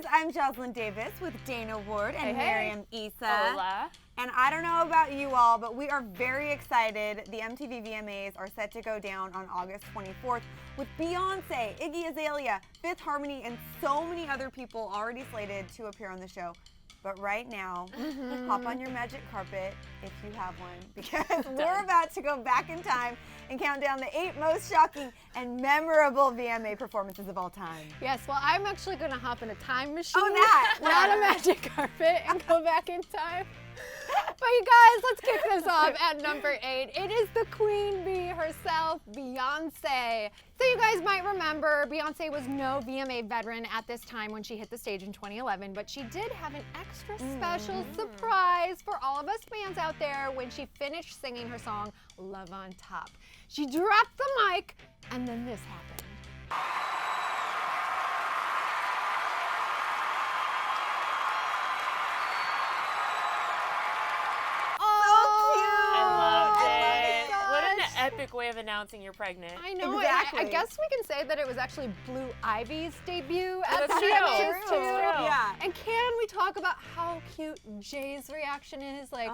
guys, I'm Jocelyn Davis with Dana Ward and Miriam Issa. Hola. And I don't know about you all, but we are very excited. The MTV VMAs are set to go down on August 24th with Beyonce, Iggy Azalea, Fifth Harmony, and so many other people already slated to appear on the show. But right now, hop on your magic carpet if you have one, because we're about to go back in time and count down the 8 most shocking and memorable VMA performances of all time. Yes, well, I'm actually going to hop in a time machine. Oh, that! Not a magic carpet, and go back in time. But you guys, let's kick this off at number 8. It is the queen bee herself, Beyonce. So you guys might remember Beyonce was no VMA veteran at this time when she hit the stage in 2011, but she did have an extra special surprise for all of us fans out there when she finished singing her song, Love on Top. She dropped the mic, and then this happened. Epic way of announcing you're pregnant. I know. Exactly. I guess we can say that it was actually Blue Ivy's debut at the That's VMAs true. too. Yeah. And can we talk about how cute Jay's reaction is? Like,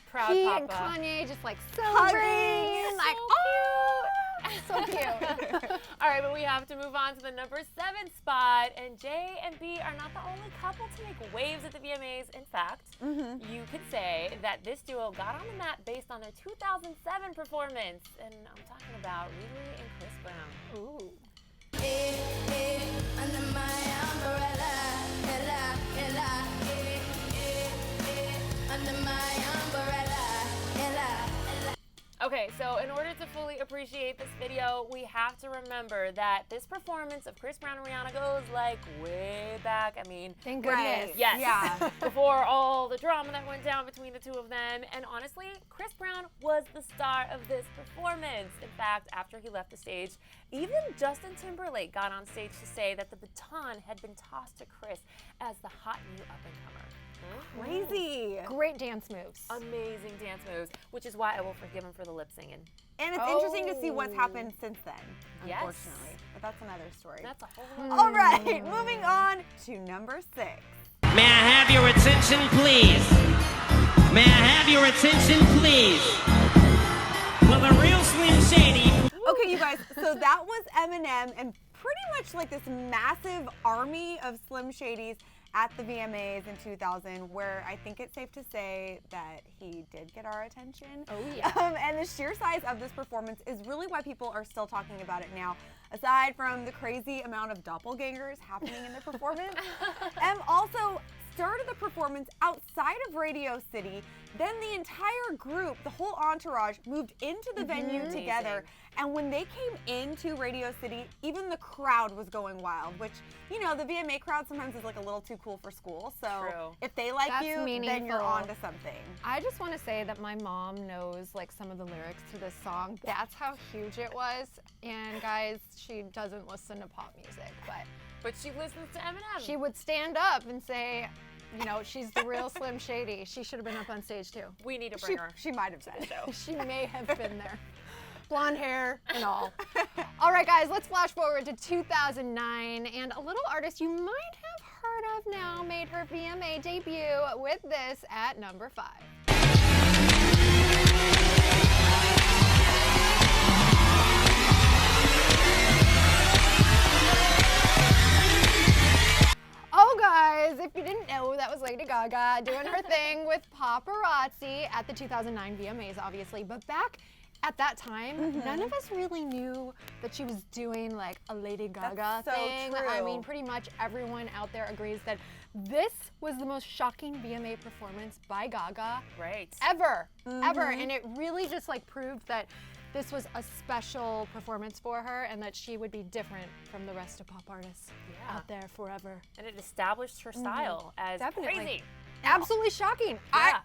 Proud he papa. and Kanye just like celebrating, like, oh, so cute. All right, but we have to move on to the number 7 spot, and J and B are not the only couple to make waves at the VMAs. In fact, you could say that this duo got on the map based on their 2007 performance, and I'm talking about Riri and Chris Brown. Ooh. Under my umbrella, ella, ella, under my umbrella, ella. Okay, so in order to fully appreciate this video, we have to remember that this performance of Chris Brown and Rihanna goes like way back. I mean, Thank goodness. Right. yes, Yeah. before all the drama that went down between the two of them. And honestly, Chris Brown was the star of this performance. In fact, after he left the stage, even Justin Timberlake got on stage to say that the baton had been tossed to Chris as the hot new up-and-comer. Crazy. Great dance moves. Amazing dance moves, which is why I will forgive him for the lip singing. And it's interesting to see what's happened since then, Yes. unfortunately. But that's another story. That's a whole All right, moving on to number 6. May I have your attention, please? May I have your attention, please? Well, the real Slim Shady. Okay, you guys, so that was Eminem and pretty much like this massive army of Slim Shadys at the VMAs in 2000, where I think it's safe to say that he did get our attention. Oh, yeah. And the sheer size of this performance is really why people are still talking about it now, aside from the crazy amount of doppelgangers happening in the performance. Em also started the performance outside of Radio City. Then the entire group, the whole entourage, moved into the venue together. And when they came into Radio City, even the crowd was going wild, which, you know, the VMA crowd sometimes is like a little too cool for school. So True. if they like That's you, then you're meaningful. on to something. I just want to say that my mom knows like some of the lyrics to this song. That's how huge it was. And guys, she doesn't listen to pop music, But she listens to Eminem. she would stand up and say, you know, she's the real Slim Shady. She should have been up on stage too. We need to bring her. She might have said so. She may have been there. Blonde hair and all. All right, guys, let's flash forward to 2009. And a little artist you might have heard of now made her VMA debut with this at number 5. Oh, guys, if you didn't know, that was Lady Gaga doing her thing with paparazzi at the 2009 VMAs, obviously. But back at that time, none of us really knew that she was doing like a Lady Gaga That's so thing. I true. mean, pretty much everyone out there agrees that this was the most shocking VMA performance by Gaga Right. ever. And it really just like proved that this was a special performance for her and that she would be different from the rest of pop artists out there forever. And it established her style as Definitely. crazy. Absolutely shocking. Yeah.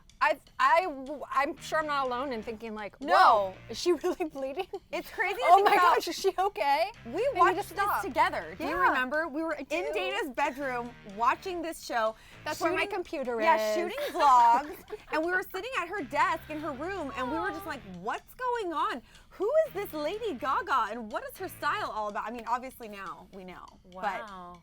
I'm sure I'm not alone in thinking like, No. whoa, is she really bleeding? It's crazy to Oh think my about. gosh, is she okay? We I need to watched this stop. together. Do you Yeah. remember? We were in do. Dana's bedroom watching this show. That's where my computer Yeah, is. shooting vlogs. And we were sitting at her desk in her room, and we were just like, what's going on? Who is this Lady Gaga, and what is her style all about? I mean, obviously now we know. Wow.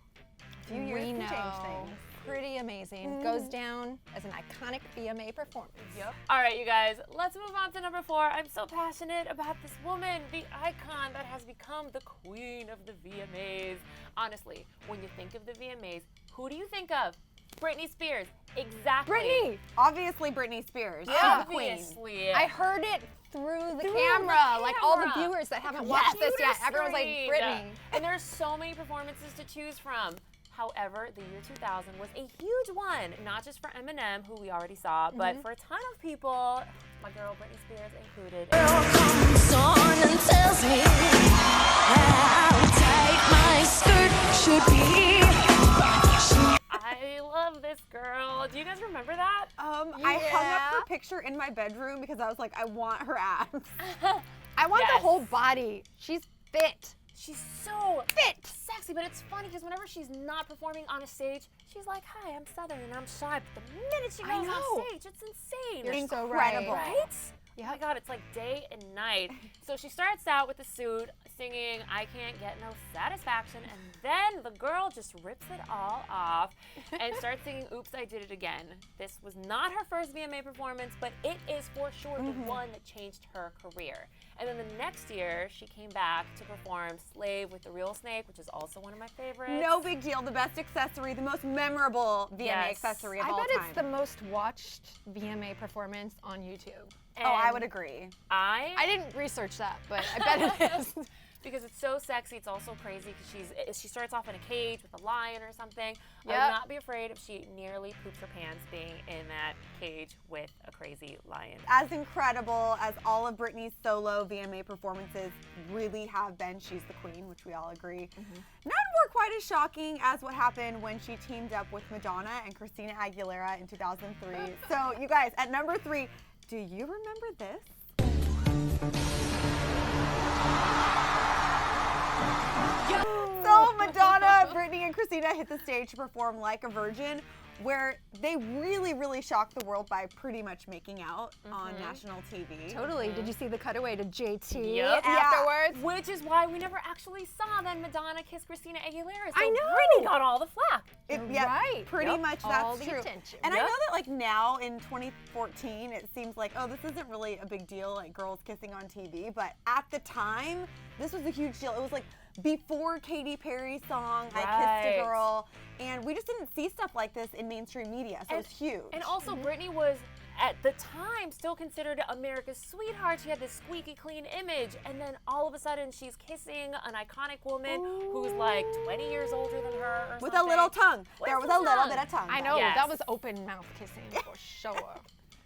few years we can know. change things. Pretty amazing. Goes down as an iconic VMA performance. Yep. All right, you guys, let's move on to number 4. I'm so passionate about this woman, the icon that has become the queen of the VMAs. Honestly, when you think of the VMAs, who do you think of? Britney Spears. Exactly. Britney! Obviously, Britney Spears. Yeah. She's the queen. Obviously. I heard it through the Through camera. the Like all the camera. viewers that haven't watched this yet. Computer Everyone's like, screen. Britney. And there's so many performances to choose from. However, the year 2000 was a huge one, not just for Eminem, who we already saw, but for a ton of people, my girl Britney Spears included. Comes on and tells me how tight my skirt should be. I love this girl. Do you guys remember that? I hung up her picture in my bedroom because I was like, I want her abs. I want the Yes. whole body. She's fit. She's so Fit. sexy, but it's funny because whenever she's not performing on a stage, she's like, hi, I'm Southern and I'm shy. But the minute she I goes know. on stage, it's insane. You're so Incredible. right. Right? Oh my God, it's like day and night. So she starts out with the suit singing I Can't Get No Satisfaction, and then the girl just rips it all off and starts singing Oops, I Did It Again. This was not her first VMA performance, but it is for sure the one that changed her career. And then the next year, she came back to perform Slave with the Real Snake, which is also one of my favorites. No big deal. The best accessory, the most memorable VMA Yes. accessory of I all bet time. it's the most watched VMA performance on YouTube. Oh, I And would agree. I didn't research that, but I bet it is. Because it's so sexy, it's also crazy because she starts off in a cage with a lion or something. I Yep. would not be afraid if she nearly poops her pants being in that cage with a crazy lion. As incredible as all of Britney's solo VMA performances really have been, she's the queen, which we all agree. None were quite as shocking as what happened when she teamed up with Madonna and Christina Aguilera in 2003. So, you guys, at number 3, do you remember this? So Madonna, Britney, and Christina hit the stage to perform Like a Virgin, where they really shocked the world by pretty much making out on national TV. Totally. Did you see the cutaway to JT Yep. afterwards? Which is why we never actually saw then Madonna kiss Christina Aguilera. So I know. Britney got all the flack. Right. Pretty Yep. much All that's the true. attention. And I Yep. know that like now in 2014, it seems like, oh, this isn't really a big deal, like girls kissing on TV. But at the time, this was a huge deal. It was like before Katy Perry's song, I Kissed a Right. Girl. And we just didn't see stuff like this in mainstream media, so it's huge. And also, Britney was, at the time, still considered America's sweetheart. She had this squeaky clean image, and then all of a sudden, she's kissing an iconic woman who's like 20 years older than her or with something. a little tongue. With There was the a little tongue. bit of tongue. I know. Yes. That was open mouth kissing for sure.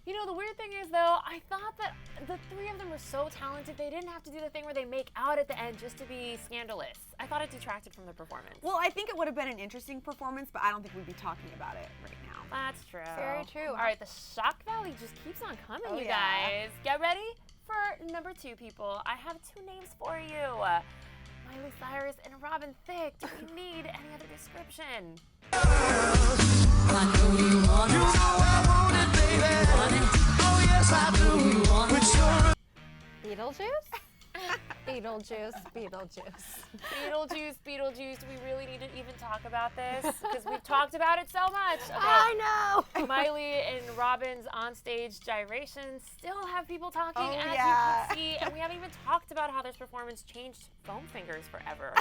You know, the weird thing is, though, I thought that the three of them were so talented, they didn't have to do the thing where they make out at the end just to be scandalous. I thought it detracted from the performance. Well, I think it would have been an interesting performance, but I don't think we'd be talking about it right now. That's true. Very true. All right, the shock value just keeps on coming, Oh, you yeah. guys. Get ready for number 2, people. I have 2 names for you. Miley Cyrus and Robin Thicke. Do we need any other description? Beetlejuice? Beetlejuice, Beetlejuice. Beetlejuice. Do we really need to even talk about this? Because we've talked about it so much. Okay. I know. Miley and Robin's onstage gyrations still have people talking, Oh, as yeah. you can see. And we haven't even talked about how this performance changed foam fingers forever.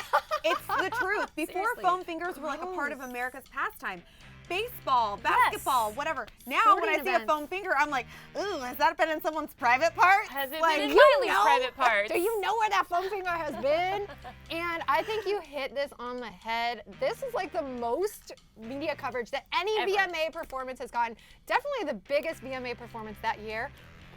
It's the truth. Before Seriously. foam fingers were like a part of America's pastime. Baseball, basketball, whatever. Now when I Sporting see events. a foam finger, I'm like, ooh, has that been in someone's private part? Has it like, been in you Miley's know? private parts? Do you know where that foam finger has been? And I think you hit this on the head. This is like the most media coverage that any Ever. VMA performance has gotten. Definitely the biggest VMA performance that year.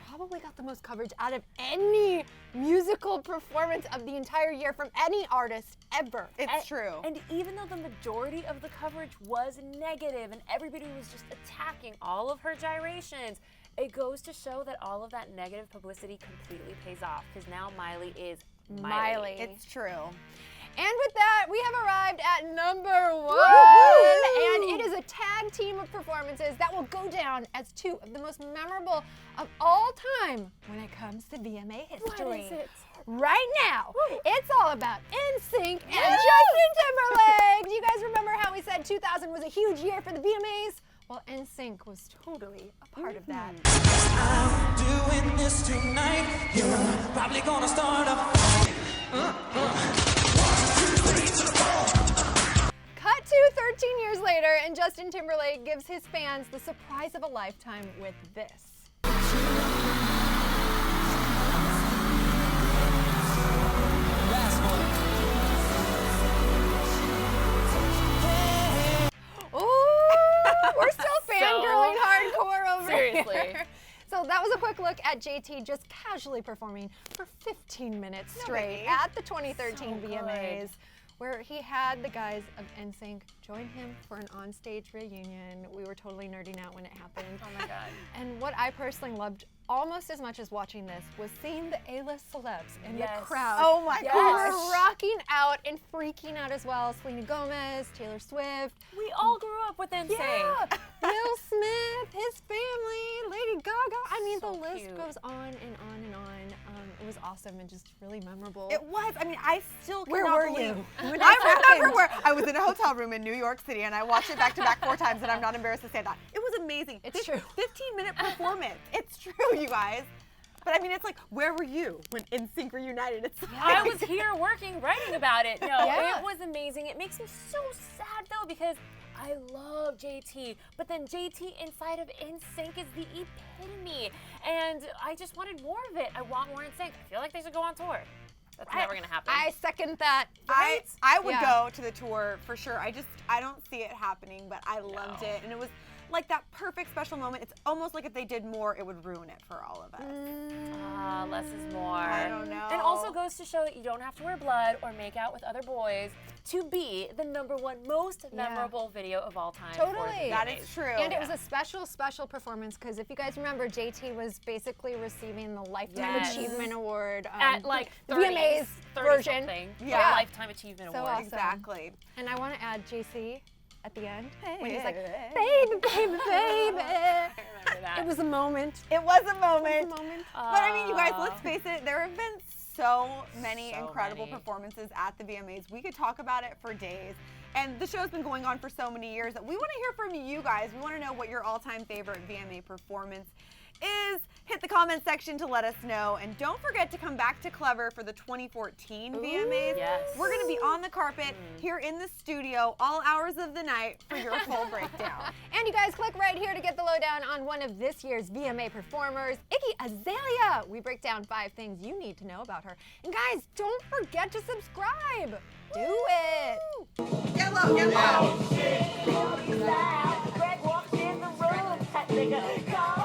Probably got the most coverage out of any musical performance of the entire year from any artist ever. It's true. And even though the majority of the coverage was negative and everybody was just attacking all of her gyrations, it goes to show that all of that negative publicity completely pays off because now Miley is Miley. It's true. And with that, we have arrived at number 1. Woo! And it is a tag team of performances that will go down as 2 of the most memorable of all time when it comes to VMA history. What is it? Right now, it's all about NSYNC and Justin Timberlake. Do you guys remember how we said said 2000 was a huge year for the VMAs. Well, NSYNC was totally a part of that. I'm doing this tonight. You're probably gonna start a Cut to 13 years later, and Justin Timberlake gives his fans the surprise of a lifetime with this. Ooh, we're still fangirling hardcore over Seriously. here. So that was a quick look at JT just casually performing for 15 minutes straight at the 2013 So VMAs, good. where he had the guys of NSYNC join him for an onstage reunion. We were totally nerding out when it happened. Oh my God. And what I personally loved almost as much as watching this was seeing the A-list celebs in the Yes. crowd. Oh my Who gosh. were rocking out and freaking out as well. Selena Gomez, Taylor Swift. We all grew up with NSYNC. Yeah, Will Smith, his family, Lady Gaga. I mean, So the list cute. goes on and on and on. It was awesome and just really memorable. It was. I mean, I still Where cannot were believe. you when it I remember happened? where I was in a hotel room in New York City, and I watched it back to back 4 times, and I'm not embarrassed to say that. It was amazing. It's true. 15-minute performance. It's true, you guys. But I mean, it's like, where were you when NSYNC reunited? It's like, I was here working, writing about it. No, Yeah. it was amazing. It makes me so sad though because I love JT, but then JT inside of NSYNC is the epitome, and I just wanted more of it. I want more NSYNC. I feel like they should go on tour. That's never gonna happen. I second that. I would Yeah. go to the tour for sure. I don't see it happening, but I loved it, and it was like that perfect special moment. It's almost like if they did more, it would ruin it for all of us. Less is more. I don't know. And also goes to show that you don't have to wear blood or make out with other boys to be the #1 most memorable video of all time. for the Totally. That VMAs. is true. And it was a special performance because if you guys remember, JT was basically receiving the Lifetime Yes. Achievement Award At like the 30, VMAs 30 version. something. Yeah. Lifetime Achievement So Award. awesome. Exactly. And I want to add JC at the end when he's like, Hey. baby, baby, baby. I remember that. It was a moment. It was a It was moment. a moment. But I mean, you guys, let's face it, there have been so many So incredible many. performances at the VMAs. We could talk about it for days. And the show's been going on for so many years that we want to hear from you guys. We want to know what your all-time favorite VMA performance is. Hit the comment section to let us know. And don't forget to come back to Clevver for the 2014 VMAs. yes. We're going to be on the carpet here in the studio all hours of the night for your full breakdown. And you guys click right here to get the lowdown on one of this year's VMA performers, Iggy Azalea. We break down 5 things you need to know about her. And guys, don't forget to subscribe. Do it. Get low, get low. Greg walks in the room, that nigga.